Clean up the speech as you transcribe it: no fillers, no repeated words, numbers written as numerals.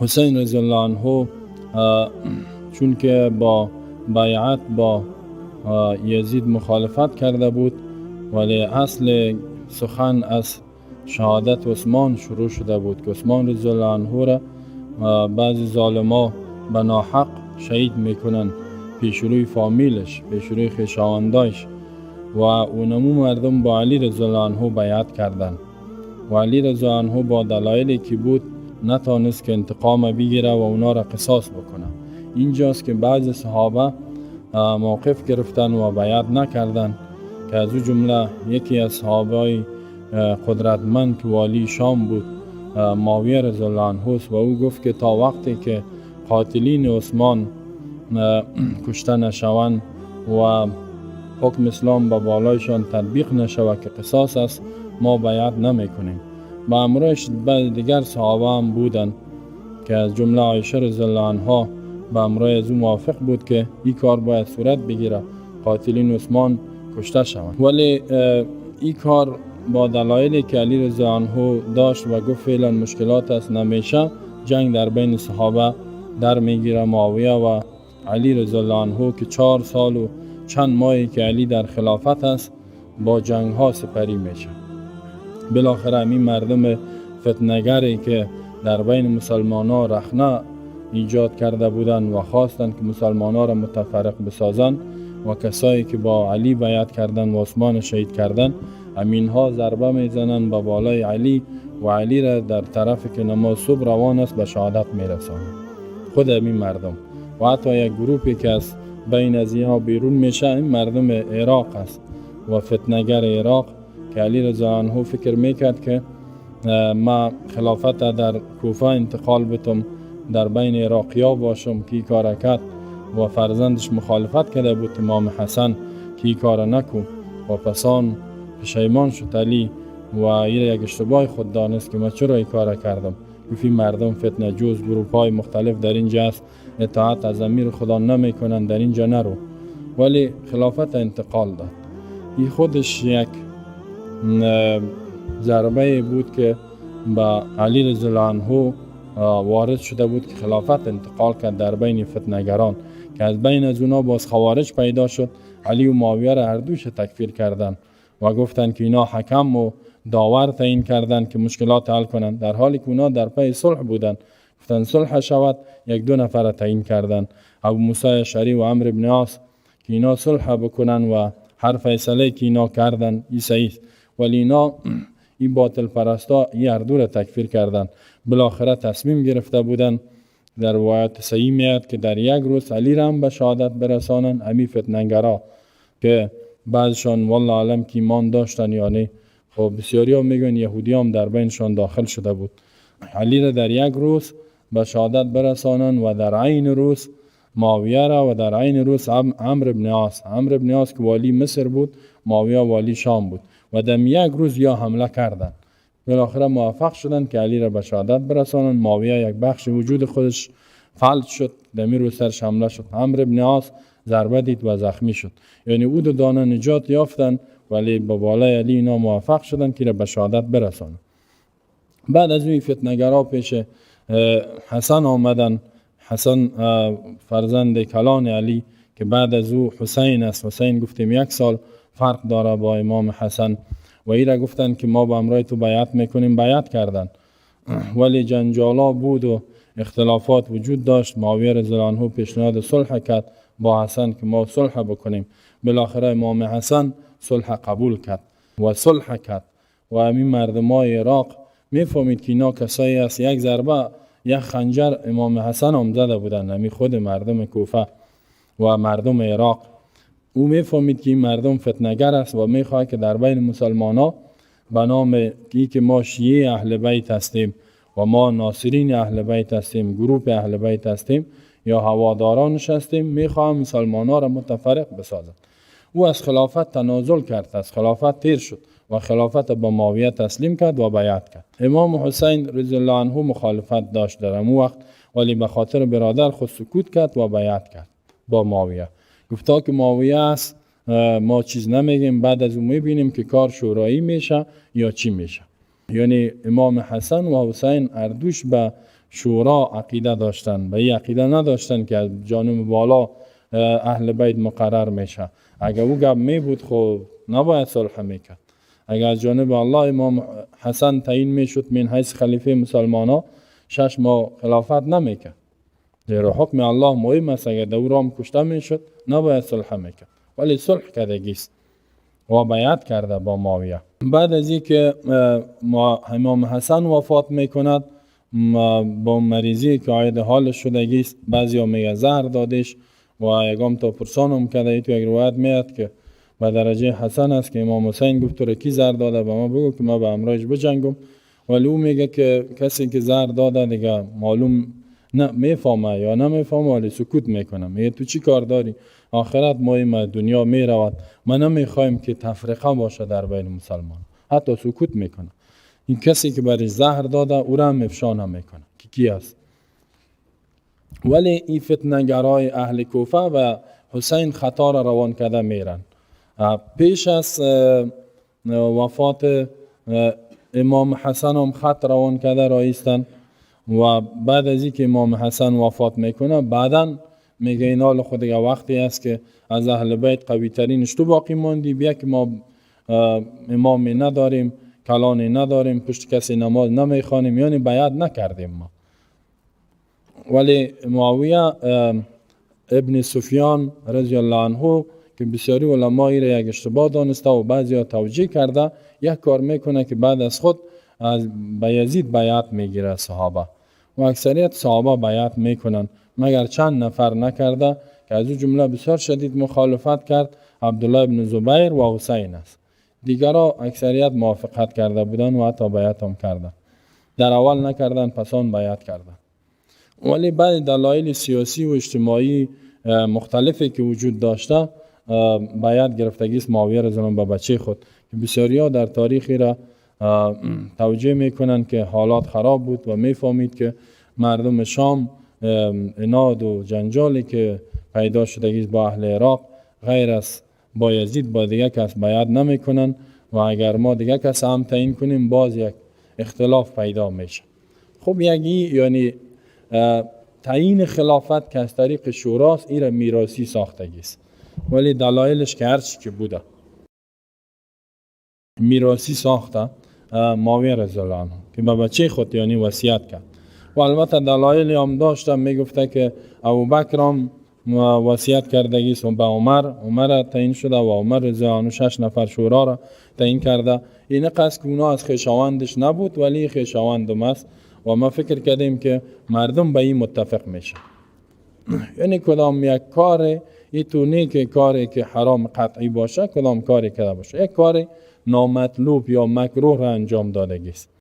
حسین رضی الله عنه چون که با بیعت با یزید مخالفت کرده بود، ولی اصل سخن از شهادت عثمان شروع شده بود که عثمان رضی الله عنه را بعضی ظالما به ناحق شهید میکنن پیش روی فامیلش، پیش روی خویشاوندایش، و اونمو مردم با علی رضی الله عنه بیعت کردند و علی رضی الله عنه با دلایلی که بود نتونست که انتقام بگیره و اونا را قصاص بکنه. اینجاست که بعضی صحابه موقف گرفتن و بیعت نکردن، که از او جمله یکی از صحابه قدرتمند که والی شام بود، معاویه رضی الله عنه، و او گفت که تا وقتی که قاتلین عثمان کشته نشوند و حکم اسلام به بالایشان تطبیق نشود که قصاص است، ما بیعت نمی کنیم. با امرش بعض دیگر صحابه هم بودن که از جمله عایشه رضی الله عنها با امر از او موافق بود که این کار باید صورت بگیره، قاتلین عثمان کشته شوند. ولی این کار با دلایلی که علی رضی الله عنه داشت و گفت فعلا مشکلات است نمیشه، جنگ در بین صحابه در میگیره. معاویه و علی رضی الله عنه که 4 سال و چند ماهی که علی در خلافت است با جنگ ها سپری میشه. بالاخره همین مردم فتنگری که در بین مسلمان ها رخنه ایجاد کرده بودند و خواستند که مسلمان ها را متفرق بسازند و کسایی که با علی بیعت کردند و عثمان شهید کردند، همین ها ضربه میزنند به بالای علی و علی را در طرفی که نماز صبح روان است به شهادت میرسانند. خود همین مردم و حتی یک گروپی که از بین از اینها بیرون میشه، این مردم عراق است و فتنگر عراق که علی رضی الله عنه فکر میکرد که ما خلافت در کوفه انتقال بتم، در بین عراقیا باشم، که کار کرد و فرزندش مخالفت کرده بود امام حسن که کار نکو و پسان پشیمان شد علی و این یک اشتباه خود دانست که من چرا این کار کردم. گفت مردم فتنه جوز، گروپ های مختلف در اینجا است، اطاعت از امیر خدا نمی کنند، در اینجا نرو. ولی خلافت انتقال داد. این خودش یک ضربه بود که با علی رضی الله عنه وارد شده بود که خلافت انتقال کرد در بین فتنگران، که از بین از اونا باز خوارج پیدا شد. علی و معاویه را هر دوش تکفیر کردند و گفتند که اینا حکم و داور تعیین کردند که مشکلات حل کنند، در حالی که اونا در پی صلح بودند. گفتند صلح شود، 1-2 نفر تعیین کردند، ابو موسی اشعری و عمرو بن عاص، که اینا صلح بکنن و هر فیصله که اینا کردن این صحیح است. ولی اینا این باطل پرستا این هر دو را تکفیر کردند. بالاخره تصمیم گرفته بودند، در روایت صحیح میاد که در یک روز علی را هم به شهادت برسانند. امی فتنگرا که بعضشان والله علم که ایمان داشتن یا نه، خب بسیاری ها میگن یهودی هم در بینشان داخل شده بود، علی را در یک روز به شهادت برسانند و در عین روز معاویه را و در عین روز عمرو بن عاص که والی مصر بود، معاویه والی شام بود و در یک روز یا حمله کردند. بالاخره موفق شدند که علی را به شهادت برسانند. معاویه یک بخش وجود خودش فلج شد، در می روز سرش حمله شد. عمرو بن عاص ضربه دید و زخمی شد. یعنی او دو دانه نجات یافتند، ولی با بالای علی اینا موفق شدند که را به شهادت برسانند. بعد از این فتنگرها پیش حسن آمدن. حسن فرزند کلان علی که بعد از او حسین است. حسین گفتیم 1 سال فرق داره با امام حسن و ای را گفتن که ما با امرای تو بیعت میکنیم. بیعت کردن، ولی جنجالا بود و اختلافات وجود داشت. معاویه رضی الله عنه پیشنهاد صلح کرد با حسن که ما صلح بکنیم. بالاخره امام حسن صلح قبول کرد و صلح کرد و همین مردمای عراق میفهمید که اینا کسایی است. یک ضربه یک خنجر امام حسن هم زده بودن، همین خود مردم کوفه و مردم عراق. او میفهمید که این مردم فتنگر است و میخواد که در بین مسلمان ها به نام که ما شیعه اهل بیت هستیم و ما ناصرین اهل بیت هستیم، گروپ اهل بیت هستیم یا هوادارانش هستیم، میخواد مسلمان ها را متفرق بسازد. او از خلافت تنازل کرد، از خلافت تیر شد و خلافت با معاویه تسلیم کرد و بیعت کرد. امام حسین رضی الله عنه مخالفت داشت در اون وقت، ولی به خاطر برادر خود سکوت کرد و بیعت کرد با معاویه. گفتا که معاویه است، ما چیز نمیگیم، بعد از اون میبینیم که کار شورایی میشه یا چی میشه. یعنی امام حسن و حسین اردوش به شورا عقیده داشتن، به این عقیده نداشتن که از جانب بالا اهل بیت مقرر میشه. اگر او گپ می بود خب نباید صلح میکرد. اگر از جانب الله امام حسن تعیین میشد من حیث خلیفه مسلمان ها 6 ماه خلافت نمیکرد. زیرا حکم الله مهم است. اگر دورام کشته میشد نباید صلح میکرد، ولی صلح کردگیست و بیعت کرده با معاویه. بعد از اینکه امام حسن وفات میکند با مریضی که عاید حالش شدگیست، بعضیا میگه زهر دادش و یگام تا پرسانم کرده. تو یک روایت میاد که به درجه حسن است که امام حسین گفت تو را کی زهر داده، به ما بگو که ما به امرایش بجنگم. ولی او میگه که کسی که زهر داده دیگه معلوم نه میفهمه یا نمیفهمه، ولی سکوت میکنه. میگه تو چی کار داری؟ آخرت مهمه، دنیا میرود، ما نمیخوایم که تفرقه باشه در بین مسلمان. حتی سکوت میکنه. این کسی که برای زهر داده او را هم افشا نمیکنه که کی است. ولی این فتنه‌گرای اهل کوفه و حسین خطا را روان کرده میرن. پیش از وفات امام حسن هم خط روان کرده رایستن و بعد از اینکه امام حسن وفات میکنه بعدن میگه این حال خود دیگه وقتی است که از اهل بیت قوی ترینش تو باقی ماندی، بیا که ما امامی نداریم، کلانی نداریم، پشت کسی نماز نمیخوانیم، یعنی بیعت نکردیم ما. ولی معاویه ابن سفیان رضی الله عنه که بسیاری علما را یک اشتباه دانسته و بعضی ها توجیه کرده، یک کار میکنه که بعد از خود از یزید بیعت میگیره صحابه و اکثریت صحابه بیعت میکنن مگر چند نفر نکرده که از او جمله بسیار شدید مخالفت کرد عبدالله ابن زبیر و حسین است. دیگرها اکثریت موافقت کرده بودن و حتی بیعت هم کردن. در اول نکردن پس آن بیعت کردن. ولی بعد دلایل سیاسی و اجتماعی مختلفی که وجود داشته بیعت گرفتگی است معاویه رضی الله عنه به بچه خود که بسیاری ها در تاریخی را توجیه میکنن که حالات خراب بود و میفهمید که مردم شام اناد و جنجالی که پیدا شدگی با اهل عراق غیر از بایزید با دیگه کس بیعت نمیکنن و اگر ما دیگه کس هم تعیین کنیم باز یک اختلاف پیدا میشه. خب یعنی تعیین خلافت که از طریق شوراست این را میراثی ساختگی است، ولی دلایلش که هرچی که بوده میراثی ساخته معاویه رضی الله عنه که به بچه خود یعنی وصیت کرد و البته دلایل هم داشته. میگفته که ابوبکر هم وصیت کردگی است به عمر تعیین شده و عمر رضی الله عنه 6 نفر شورا را تعیین کرده. این قصد که اونا از خویشاوندش نبود ولی خویشاوندم است و ما فکر کردیم که مردم به این متفق میشه. یعنی کدام یک کار ایتونی که کاری که حرام قطعی باشه کدام کاری کرده باشه، یک کار نامطلوب یا مکروه را انجام دادگی است.